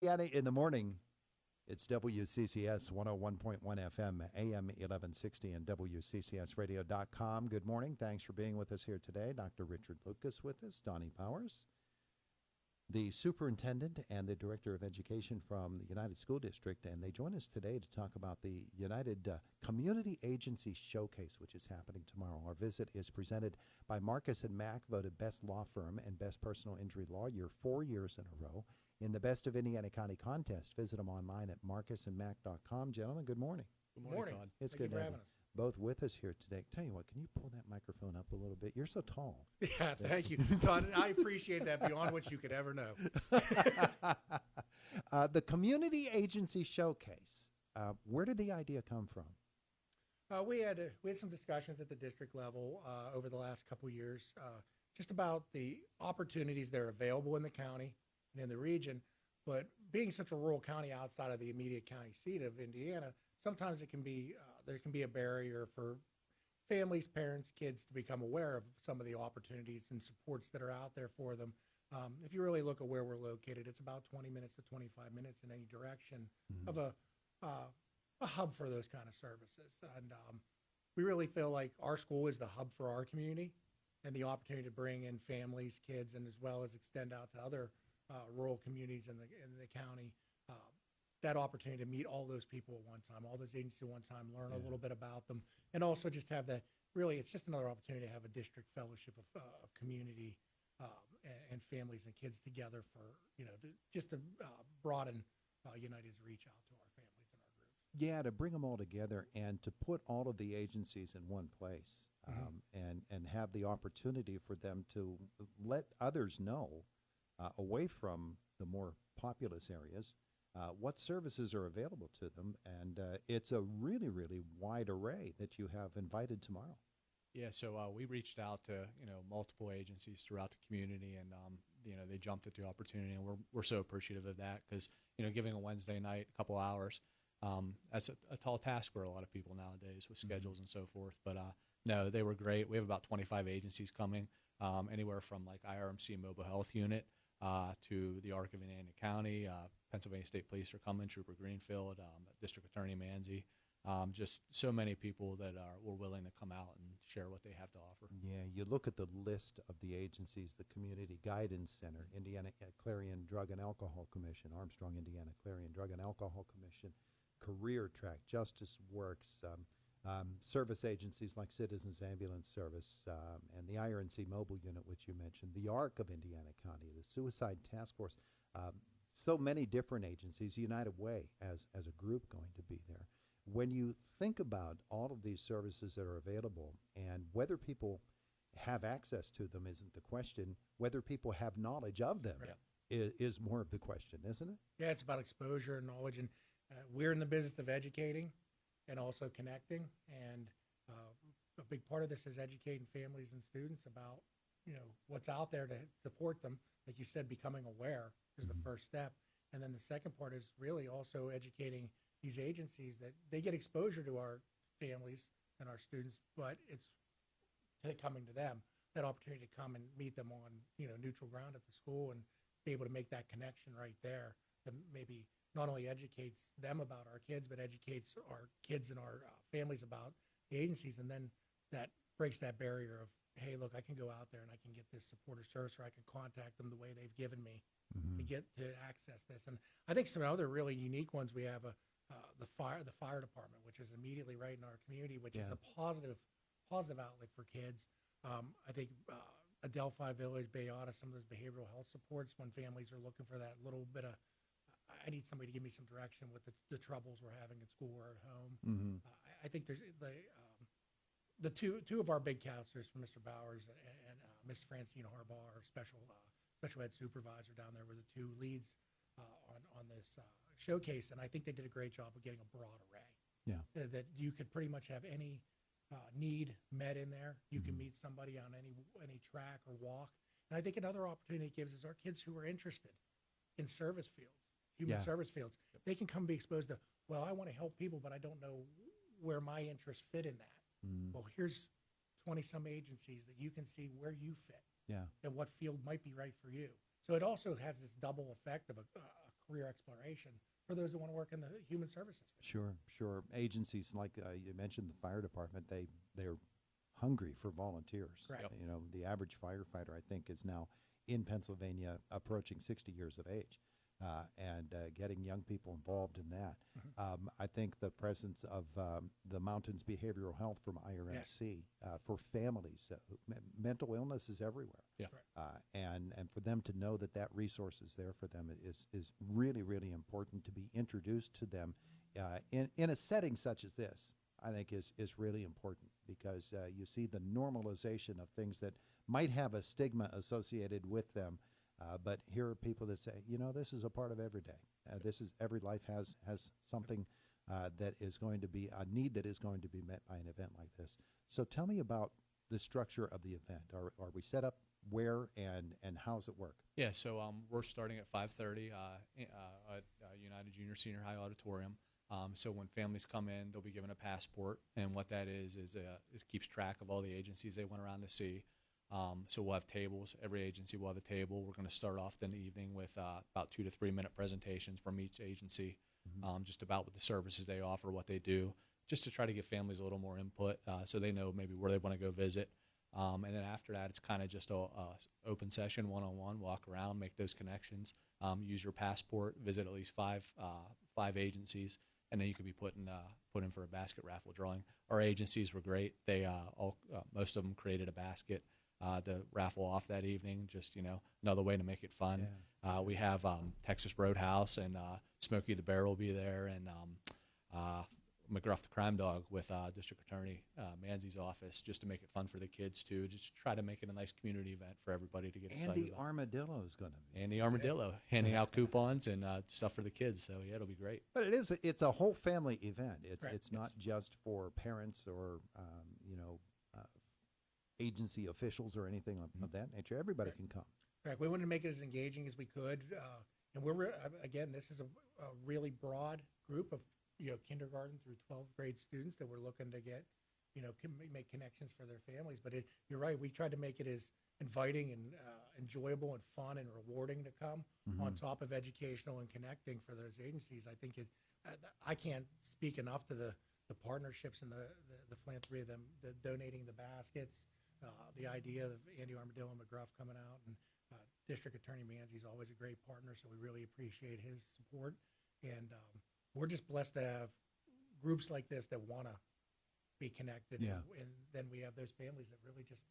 Indiana in the morning. It's WCCS 101.1 FM, AM 1160, and WCCSradio.com. Good morning. Thanks for being with us here today. Dr. Richard Lucas with us, Donnie Powers, the Superintendent and the Director of Education from the United School District, and they join us today to talk about the United Community Agency Showcase, which is happening tomorrow. Our visit is presented by Marcus & Mack, voted Best Law Firm and Best Personal Injury Lawyer 4 years in a row in the Best of Indiana County contest. Visit them online at marcusandmack.com. Gentlemen, good morning. Good morning, Todd. It's Thank good you to for have having you us. both with us here today. Tell you what, can you pull that microphone up a little bit? You're so tall. Yeah, thank you, Todd. I appreciate that beyond what you could ever know. The Community Agency Showcase, where did the idea come from? We had some discussions at the district level over the last couple years, just about the opportunities that are available in the county and in the region. But being such a rural county outside of the immediate county seat of Indiana, sometimes it can be there can be a barrier for families, parents, kids to become aware of some of the opportunities and supports that are out there for them. If you really look at where we're located, it's about 20 minutes to 25 minutes in any direction of a hub for those kind of services. And we really feel like our school is the hub for our community, and the opportunity to bring in families, kids, and as well as extend out to other rural communities in the county. That opportunity to meet all those people at one time, all those agencies at one time, learn a little bit about them, and also just have that. Really, it's just another opportunity to have a district fellowship of community and families and kids together for just to broaden United's reach out to our families and our groups. Yeah, to bring them all together and to put all of the agencies in one place, and have the opportunity for them to let others know away from the more populous areas what services are available to them. And it's a really, really wide array that you have invited tomorrow. Yeah, so we reached out to multiple agencies throughout the community, and they jumped at the opportunity, and we're so appreciative of that because giving a Wednesday night a couple hours, that's a tall task for a lot of people nowadays with schedules and so forth. But no, they were great. We have about 25 agencies coming, anywhere from like IRMC Mobile Health Unit to the Arc of Indiana County, Pennsylvania State Police are coming, Trooper Greenfield, District Attorney Manzi. Just so many people that were willing to come out and share what they have to offer. Yeah, you look at the list of the agencies: the Community Guidance Center, Indiana Clarion Drug and Alcohol Commission, Armstrong Indiana Clarion Drug and Alcohol Commission, Career Track, Justice Works, service agencies like Citizens Ambulance Service, and the IRNC Mobile Unit, which you mentioned, the ARC of Indiana County, the Suicide Task Force, so many different agencies, United Way as a group going to be there. When you think about all of these services that are available and whether people have access to them isn't the question, whether people have knowledge of them is more of the question, isn't it? Yeah, it's about exposure and knowledge, and we're in the business of educating and also connecting, and a big part of this is educating families and students about what's out there to support them. Like you said, becoming aware is the first step, and then the second part is really also educating these agencies that they get exposure to our families and our students, but it's coming to them, that opportunity to come and meet them on neutral ground at the school and be able to make that connection right there that maybe not only educates them about our kids, but educates our kids and our families about the agencies, and then that breaks that barrier of, hey, look, I can go out there and I can get this support or service, or I can contact them the way they've given me to get to access this. And I think some other really unique ones we have the fire department, which is immediately right in our community, which is a positive outlet for kids. I think Adelphi Village, Bayonne, some of those behavioral health supports when families are looking for that little bit of, I need somebody to give me some direction with the troubles we're having at school or at home. I think there's the two of our big counselors, Mr. Bowers and Miss Francine Harbaugh, our special ed supervisor down there, were the two leads on this showcase, and I think they did a great job of getting a broad array. Yeah, That you could pretty much have any need met in there. You can meet somebody on any track or walk, and I think another opportunity it gives is our kids who are interested in service fields, human service fields. They can come be exposed to, well, I want to help people, but I don't know where my interests fit in that. Well, here's 20-some agencies that you can see where you fit and what field might be right for you. So it also has this double effect of a career exploration for those who want to work in the human services. Sure, sure. Agencies like you mentioned, the fire department, they're hungry for volunteers. Correct. Yep. You know, the average firefighter, I think, is now in Pennsylvania approaching 60 years of age, and getting young people involved in that. I think the presence of the Mountains Behavioral Health from IRMC for families, mental illness is everywhere. Yeah. And for them to know that that resource is there for them is really, really important to be introduced to them in a setting such as this. I think is really important because you see the normalization of things that might have a stigma associated with them. But here are people that say, you know, this is a part of every day. This is every life has something that is going to be a need that is going to be met by an event like this. So tell me about the structure of the event. Are we set up where and how's it work? Yeah, so we're starting at 5:30 at United Junior Senior High Auditorium. So when families come in, they'll be given a passport, and what that is it keeps track of all the agencies they went around to see. So we'll have tables. Every agency will have a table. We're going to start off in the evening with about 2 to 3 minute presentations from each agency, just about what the services they offer, what they do, just to try to give families a little more input so they know maybe where they want to go visit. And then after that, it's kind of just a open session, one-on-one, walk around, make those connections, use your passport, visit at least five agencies, and then you could be put in for a basket raffle drawing. Our agencies were great. They most of them created a basket to raffle off that evening, just, you know, another way to make it fun. Yeah. We have Texas Roadhouse and Smokey the Bear will be there, and McGruff the Crime Dog with District Attorney Manzi's office, just to make it fun for the kids too. Just try to make it a nice community event for everybody to get excited Andy about. Armadillo is going to be. Andy Armadillo handing out coupons and stuff for the kids. So yeah, it'll be great. But it's a whole family event. It's Right. not just for parents or agency officials or anything of that nature. Everybody can come. Correct. We wanted to make it as engaging as we could, and again, this is a really broad group of kindergarten through 12th grade students that we're looking to get, make connections for their families. But you're right, we tried to make it as inviting and enjoyable and fun and rewarding to come, on top of educational and connecting for those agencies. I think I can't speak enough to the partnerships and the philanthropy of them, the donating the baskets, the idea of Andy Armadillo and McGruff coming out, and District Attorney Manzi's always a great partner, so we really appreciate his support. And we're just blessed to have groups like this that want to be connected. Yeah. And then we have those families that really just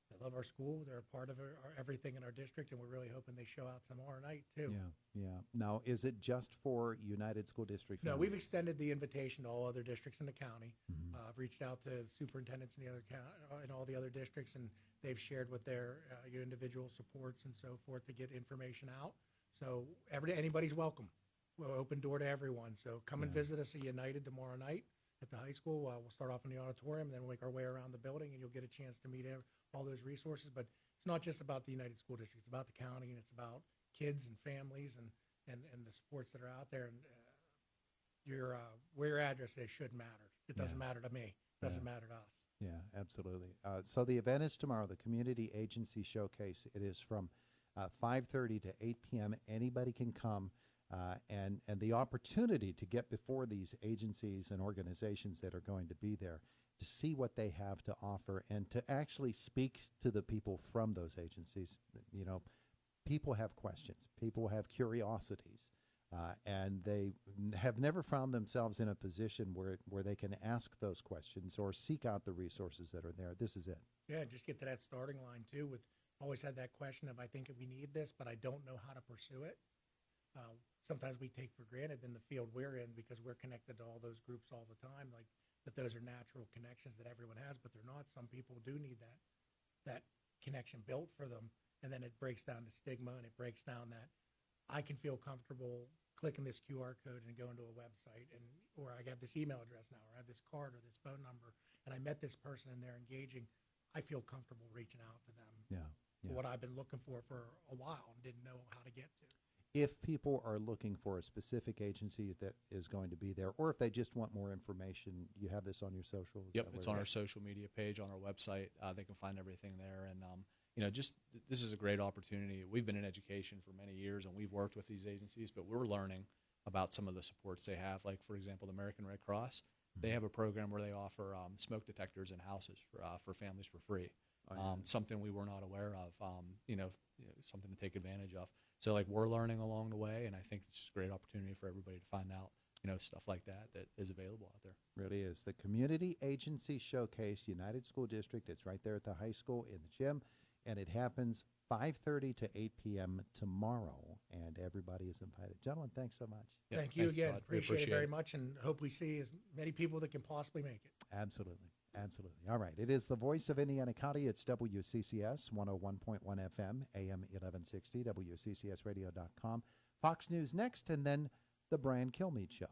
they love our school. They're a part of everything in our district, and we're really hoping they show out tomorrow night too. Yeah. Now, is it just for United School District? No, families? we've extended the invitation to all other districts in the county. I've reached out to superintendents in the other in all the other districts, and they've shared with their your individual supports and so forth to get information out. So anybody's welcome. We're open door to everyone. So come and visit us at United tomorrow night at the high school. We'll start off in the auditorium, then we'll make our way around the building, and you'll get a chance to meet all those resources. But it's not just about the United School District. It's about the county, and it's about kids and families and the supports that are out there. And where your address is should matter. It doesn't matter to me. It doesn't matter to us. Yeah, absolutely. So the event is tomorrow, the Community Agency Showcase. It is from 5:30 to 8 p.m. Anybody can come. And the opportunity to get before these agencies and organizations that are going to be there, to see what they have to offer, and to actually speak to the people from those agencies. People have questions, people have curiosities, and they have never found themselves in a position where they can ask those questions or seek out the resources that are there. This is it. Yeah, just get to that starting line too. Always had that question of, I think we need this, but I don't know how to pursue it. Sometimes we take for granted in the field we're in, because we're connected to all those groups all the time, like that those are natural connections that everyone has, but they're not. Some people do need that connection built for them, and then it breaks down to stigma, and it breaks down that I can feel comfortable clicking this QR code and going to a website, or I have this email address now, or I have this card or this phone number, and I met this person and they're engaging. I feel comfortable reaching out to them. Yeah. What I've been looking for a while and didn't know how to get to. If people are looking for a specific agency that is going to be there, or if they just want more information, you have this on your socials? Yep, it's on our social media page, on our website. They can find everything there. And This is a great opportunity. We've been in education for many years, and we've worked with these agencies, but we're learning about some of the supports they have. Like, for example, the American Red Cross, they have a program where they offer smoke detectors in houses for families for free. Something we were not aware of, something to take advantage of. So, like, we're learning along the way, and I think it's just a great opportunity for everybody to find out, stuff like that is available out there. Really is. The Community Agency Showcase, United School District. It's right there at the high school in the gym, and it happens 5:30 to 8 p.m. tomorrow, and everybody is invited. Gentlemen, thanks so much. Yeah, Thank you again. Todd. We Appreciate it very much, and hope we see as many people that can possibly make it. Absolutely. Absolutely. All right. It is the voice of Indiana County. It's WCCS 101.1 FM, AM 1160, WCCSradio.com. Fox News next, and then the Brian Kilmeade Show.